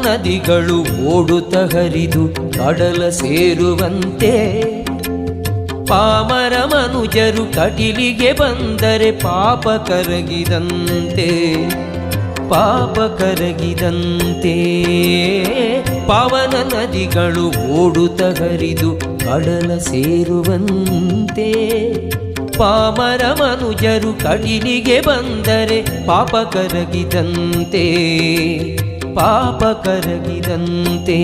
ನದಿಗಳು ಓಡುತ್ತ ಹರಿದು ಕಡಲ ಸೇರುವಂತೆ ಪಾಮರ ಮನುಜರು ಕಟಿಲಿಗೆ ಬಂದರೆ ಪಾಪ ಕರಗಿದಂತೆ ಪಾಪ ಕರಗಿದಂತೆ ಪಾವನ ನದಿಗಳು ಓಡುತ್ತ ಹರಿದು ಕಡಲ ಸೇರುವಂತೆ ಪಾಮರ ಮನುಜರು ಕಟಿಲಿಗೆ ಬಂದರೆ ಪಾಪ ಕರಗಿದಂತೆ ಪಾಪ ಕರಗಿದಂತೆ